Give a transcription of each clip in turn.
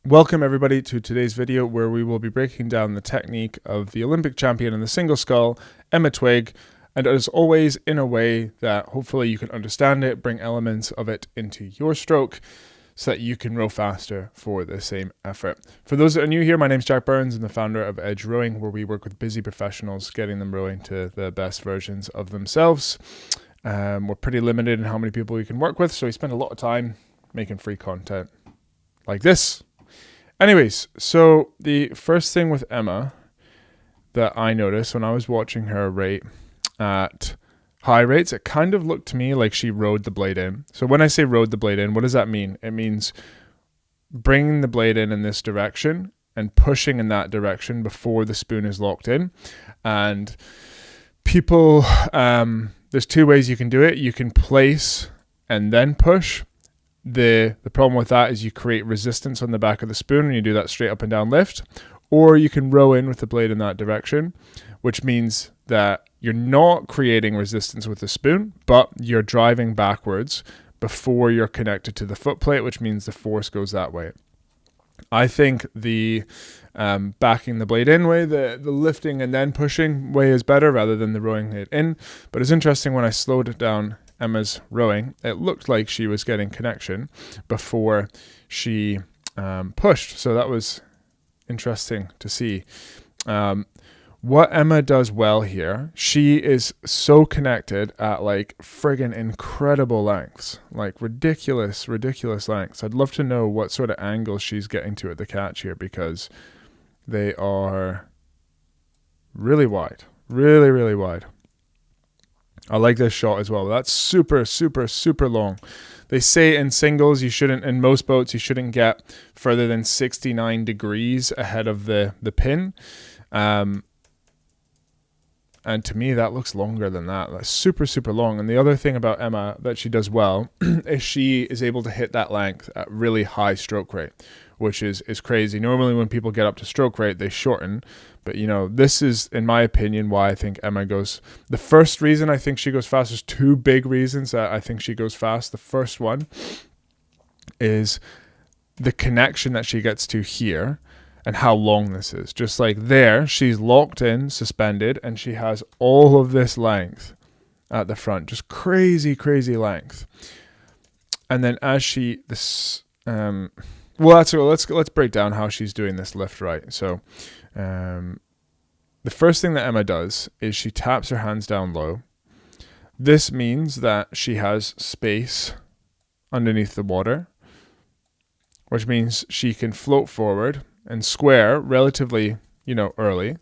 Welcome everybody to today's video where we will be breaking down the technique of the Olympic champion in the single scull, Emma Twig, and as always in a way that hopefully you can understand it, bring elements of it into your stroke so that you can row faster for the same effort. For those that are new here, my name's Jack Burns. I'm the founder of Edge Rowing, where we work with busy professionals, getting them rowing to the best versions of themselves. We're pretty limited in how many people we can work with, so we spend a lot of time making free content like this. Anyways, so the first thing with Emma that I noticed when I was watching her rate at high rates, it kind of looked to me like she rode the blade in. So when I say rode the blade in, what does that mean? It means bringing the blade in this direction and pushing in that direction before the spoon is locked in. And people, there's two ways you can do it. You can place and then push. The problem with that is you create resistance on the back of the spoon and you do that straight up and down lift. Or you can row in with the blade in that direction, which means that you're not creating resistance with the spoon, but you're driving backwards before you're connected to the foot plate, which means the force goes that way. I think the backing the blade in way, the lifting and then pushing way is better rather than the rowing it in. But it's interesting, when I slowed it down Emma's rowing, it looked like she was getting connection before she pushed. So that was interesting to see. What Emma does well here, she is so connected at like friggin' incredible lengths, like ridiculous lengths. I'd love to know what sort of angles she's getting to at the catch here, because they are really wide, really wide. I like this shot as well. That's super long. They say in singles, in most boats, you shouldn't get further than 69 degrees ahead of the pin. And to me, that looks longer than that. That's super long. And the other thing about Emma that she does well is she is able to hit that length at really high stroke rate, which is crazy. Normally when people get up to stroke rate, they shorten. But, you know, this is, in my opinion, why I think Emma goes. The first reason I think she goes fast, there's two big reasons that I think she goes fast. The first one is the connection that she gets to here and how long this is. Just like there, she's locked in, suspended, and she has all of this length at the front. Just crazy length. And then as she, let's break down how she's doing this lift right. So the first thing that Emma does is she taps her hands down low. This means that she has space underneath the water, which means she can float forward and square relatively, early.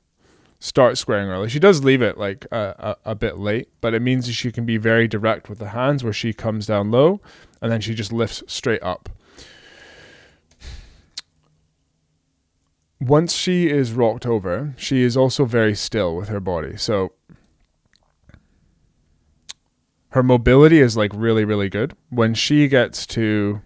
Start squaring early. She does leave it like a bit late, but it means that she can be very direct with the hands, where she comes down low and then she just lifts straight up. Once she is rocked over, she is also very still with her body. So her mobility is like really good. When she gets to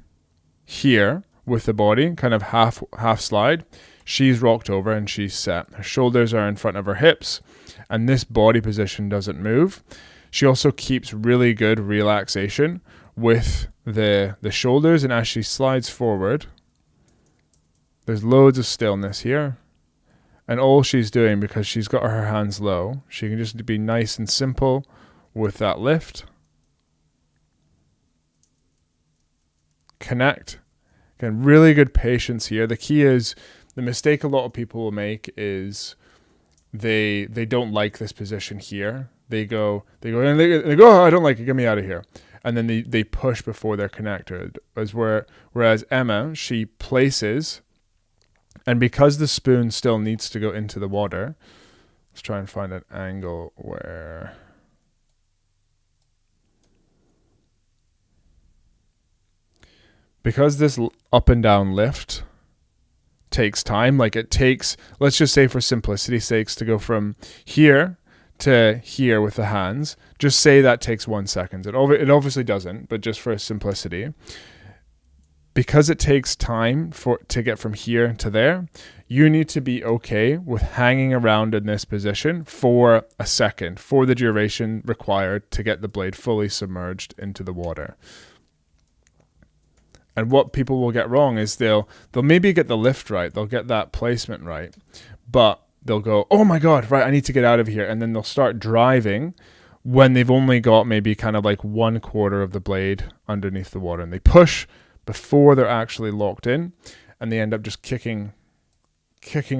here with the body, kind of half slide, she's rocked over and she's set. Her shoulders are in front of her hips, and this body position doesn't move. She also keeps really good relaxation with the shoulders, and as she slides forward, there's loads of stillness here. And all she's doing, because she's got her hands low, she can just be nice and simple with that lift. Connect. Again, really good patience here. The key is, the mistake a lot of people will make is they don't like this position here. They go, oh, I don't like it, get me out of here. And then they push before they're connected. Whereas Emma, she places, and because the spoon still needs to go into the water, let's try and find an angle where... Because this up and down lift takes time, like it takes, let's just say for simplicity's sakes, to go from here to here with the hands, just say that takes 1 second. It obviously doesn't, but just for simplicity, because it takes time to get from here to there, you need to be okay with hanging around in this position for a second, for the duration required to get the blade fully submerged into the water. And what people will get wrong is they'll maybe get the lift right, they'll get that placement right, but they'll go, oh my God, right, I need to get out of here. And then they'll start driving when they've only got maybe kind of like 1/4 of the blade underneath the water. And they push before they're actually locked in, and they end up just kicking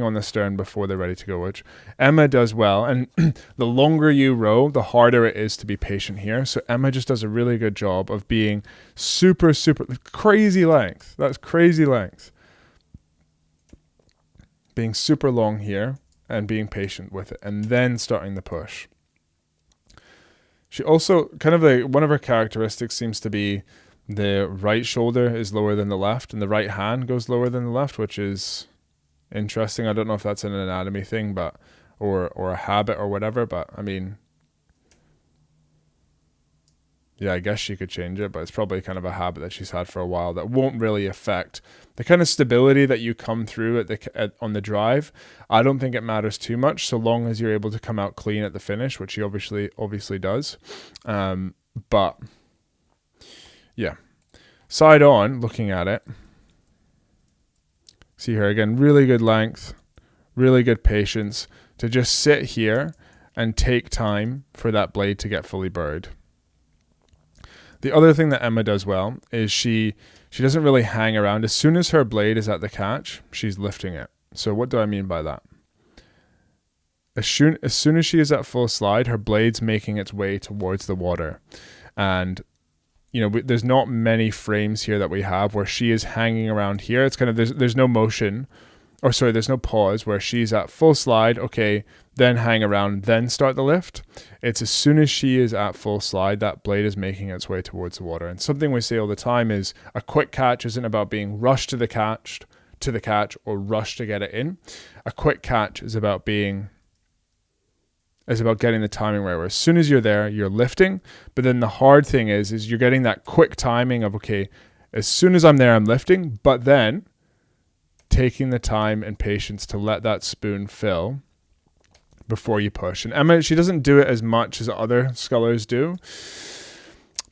on the stern before they're ready to go, which Emma does well. And the longer you row, the harder it is to be patient here. So Emma just does a really good job of being super crazy length. That's crazy length. Being super long here and being patient with it, and then starting the push. She also kind of one of her characteristics seems to be the right shoulder is lower than the left, and the right hand goes lower than the left, which is interesting. I don't know if that's an anatomy thing, but or a habit or whatever, but I mean, yeah, I guess she could change it, but it's probably kind of a habit that she's had for a while that won't really affect the kind of stability that you come through on the drive. I don't think it matters too much so long as you're able to come out clean at the finish, which she obviously does. But yeah, side on, looking at it, see her again, really good length, really good patience to just sit here and take time for that blade to get fully buried. The other thing that Emma does well is she doesn't really hang around. As soon as her blade is at the catch, she's lifting it. So what do I mean by that? As soon as she is at full slide, her blade's making its way towards the water. And there's not many frames here that we have where she is hanging around here. It's kind of, there's no motion, or sorry, there's no pause where she's at full slide, okay, then hang around, then start the lift. It's as soon as she is at full slide, that blade is making its way towards the water. And something we say all the time is a quick catch isn't about being rushed to the catch or rushed to get it in. A quick catch is about getting the timing right, where as soon as you're there, you're lifting. But then the hard thing is you're getting that quick timing of, okay, as soon as I'm there, I'm lifting, but then taking the time and patience to let that spoon fill before you push. And Emma, she doesn't do it as much as other scullers do.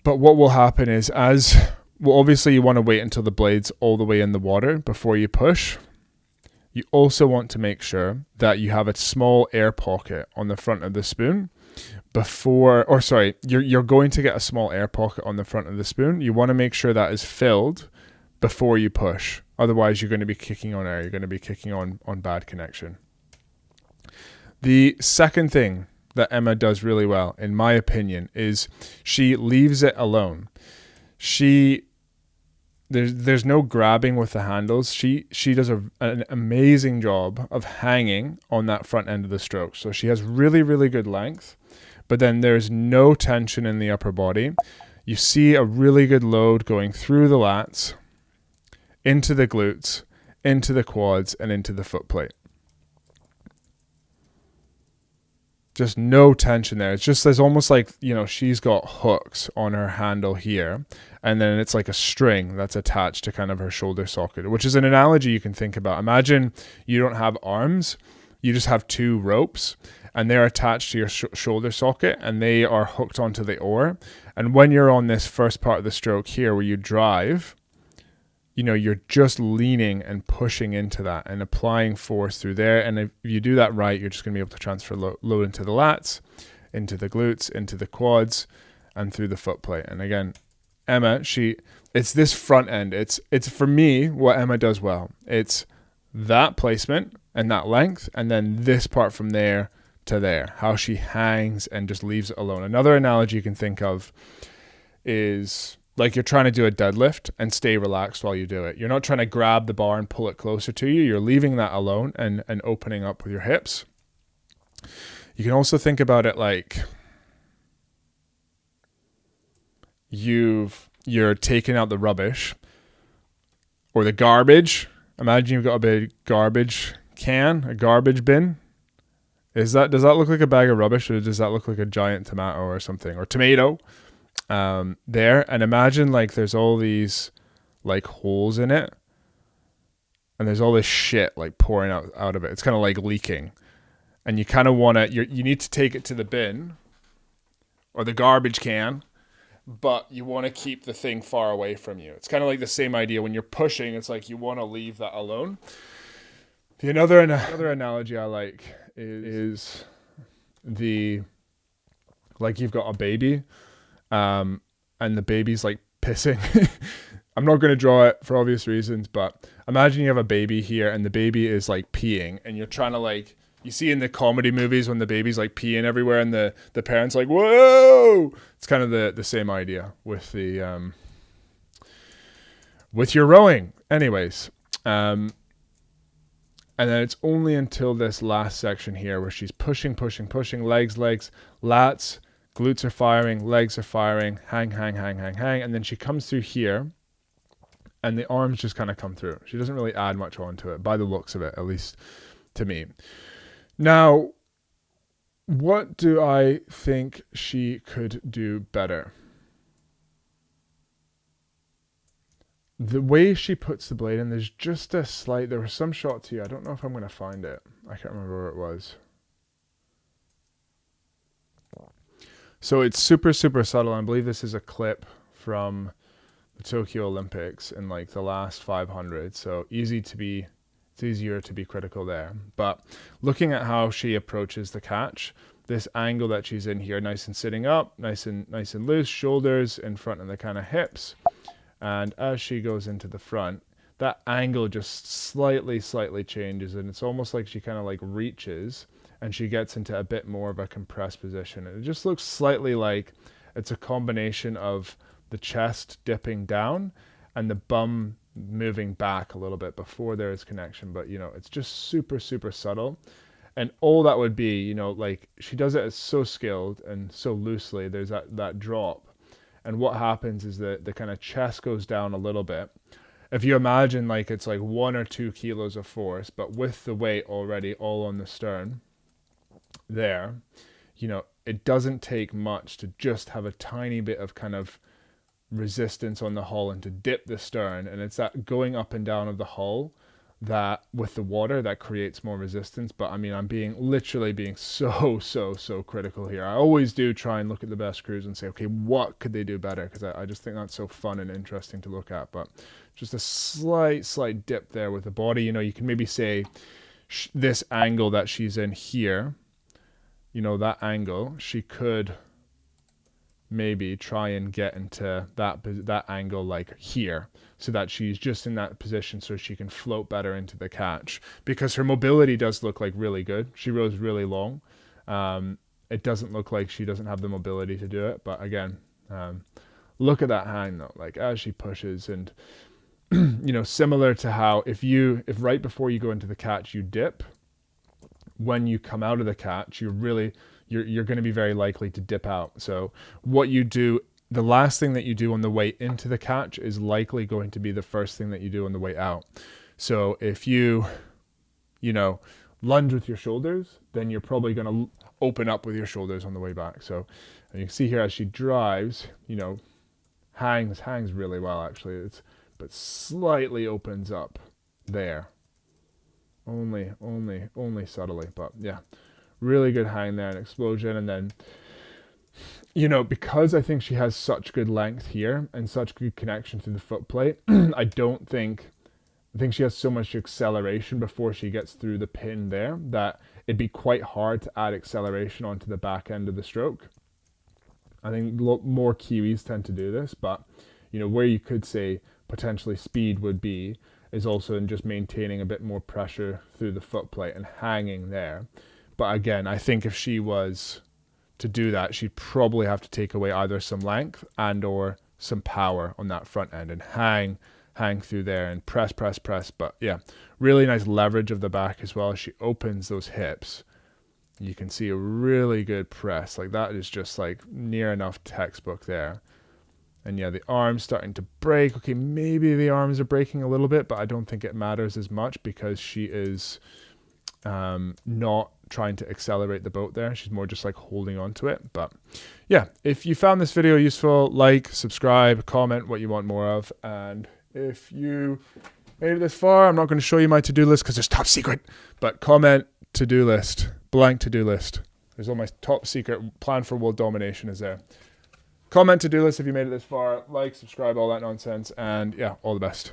But what will happen is obviously you want to wait until the blade's all the way in the water before you push. You also want to make sure that you have a small air pocket on the front of the spoon you're going to get a small air pocket on the front of the spoon. You want to make sure that is filled before you push. Otherwise, you're going to be kicking on air. You're going to be kicking on bad connection. The second thing that Emma does really well, in my opinion, is she leaves it alone. There's no grabbing with the handles. She does an amazing job of hanging on that front end of the stroke. So she has really, really good length, but then there's no tension in the upper body. You see a really good load going through the lats, into the glutes, into the quads, and into the foot plate. Just no tension there. It's just, there's almost like, she's got hooks on her handle here, and then it's like a string that's attached to kind of her shoulder socket, which is an analogy you can think about. Imagine you don't have arms, you just have two ropes, and they're attached to your shoulder socket, and they are hooked onto the oar. And when you're on this first part of the stroke here where you drive, you're just leaning and pushing into that and applying force through there. And if you do that right, you're just going to be able to transfer load into the lats, into the glutes, into the quads, and through the foot plate. And again, Emma, it's this front end. It's for me, what Emma does well. It's that placement and that length, and then this part from there to there, how she hangs and just leaves it alone. Another analogy you can think of is like you're trying to do a deadlift and stay relaxed while you do it. You're not trying to grab the bar and pull it closer to you. You're leaving that alone and opening up with your hips. You can also think about it like you're taking out the rubbish or the garbage. Imagine you've got a big garbage can, a garbage bin. Does that look like a bag of rubbish, or does that look like a giant tomato or something, or tomato? There, and imagine like there's all these like holes in it, and there's all this shit like pouring out of it. It's kind of like leaking, and you kind of want to you need to take it to the bin or the garbage can, but you want to keep the thing far away from you. It's kind of like the same idea when you're pushing. It's like you want to leave that alone. Another analogy I like is like you've got a baby, and the baby's like pissing. I'm not going to draw it for obvious reasons, but imagine you have a baby here and the baby is like peeing, and you're trying to like, you see in the comedy movies when the baby's like peeing everywhere and the parents like, whoa! It's kind of the same idea with the with your rowing. Anyways, and then it's only until this last section here where she's pushing, legs, lats, glutes are firing, legs are firing, hang, and then she comes through here, and the arms just kind of come through. She doesn't really add much onto it, by the looks of it, at least to me. Now, what do I think she could do better? The way she puts the blade in, there's just a slight, there were some shots here, I don't know if I'm going to find it. I can't remember where it was. So it's super subtle. I believe this is a clip from the Tokyo Olympics in like the last 500. So it's easier to be critical there. But looking at how she approaches the catch, this angle that she's in here, nice and sitting up, nice and loose, shoulders in front of the kind of hips. And as she goes into the front, that angle just slightly changes, and it's almost like she kind of like reaches and she gets into a bit more of a compressed position. And it just looks slightly like it's a combination of the chest dipping down and the bum moving back a little bit before there is connection. But, you know, it's just super subtle. And all that would be, you know, like she does it as so skilled and so loosely. There's that drop. And what happens is that the kind of chest goes down a little bit. If you imagine like it's like 1 or 2 kilos of force, but with the weight already all on the stern there, you know, it doesn't take much to just have a tiny bit of kind of resistance on the hull and to dip the stern. And it's that going up and down of the hull that with the water that creates more resistance. But I mean, I'm literally being so critical here. I always do try and look at the best crews and say, okay, what could they do better? Because I just think that's so fun and interesting to look at. But just a slight dip there with the body. You know, you can maybe say this angle that she's in here, you know, that angle, she could maybe try and get into that angle like here, so that she's just in that position so she can float better into the catch, because her mobility does look like really good. She rows really long. It doesn't look like she doesn't have the mobility to do it, but again, look at that hang though, like as she pushes. And you know, similar to how if right before you go into the catch you dip, when you come out of the catch you're going to be very likely to dip out. So what you do, the last thing that you do on the way into the catch is likely going to be the first thing that you do on the way out. So if you know, lunge with your shoulders, then you're probably going to open up with your shoulders on the way back. So and you can see here as she drives, you know, hangs really well actually. But slightly opens up there. Only subtly, but yeah. Really good hang there, an explosion. And then, you know, because I think she has such good length here and such good connection through the foot plate, I think she has so much acceleration before she gets through the pin there that it'd be quite hard to add acceleration onto the back end of the stroke. I think more Kiwis tend to do this, but, you know, where you could say potentially speed would be is also in just maintaining a bit more pressure through the foot plate and hanging there. But again, I think if she was to do that, she'd probably have to take away either some length and or some power on that front end and hang through there and press. But yeah, really nice leverage of the back as well as she opens those hips. You can see a really good press. Like that is just like near enough textbook there. And yeah, the arms starting to break. Okay, maybe the arms are breaking a little bit, but I don't think it matters as much because she is not trying to accelerate the boat there. She's more just like holding on to it. But yeah, if you found this video useful, like, subscribe, comment what you want more of. And if you made it this far, I'm not going to show you my to-do list because it's top secret, but comment to-do list, blank to-do list. There's all my top secret plan for world domination is there. Comment to-do list if you made it this far. Like, subscribe, all that nonsense. And yeah, all the best.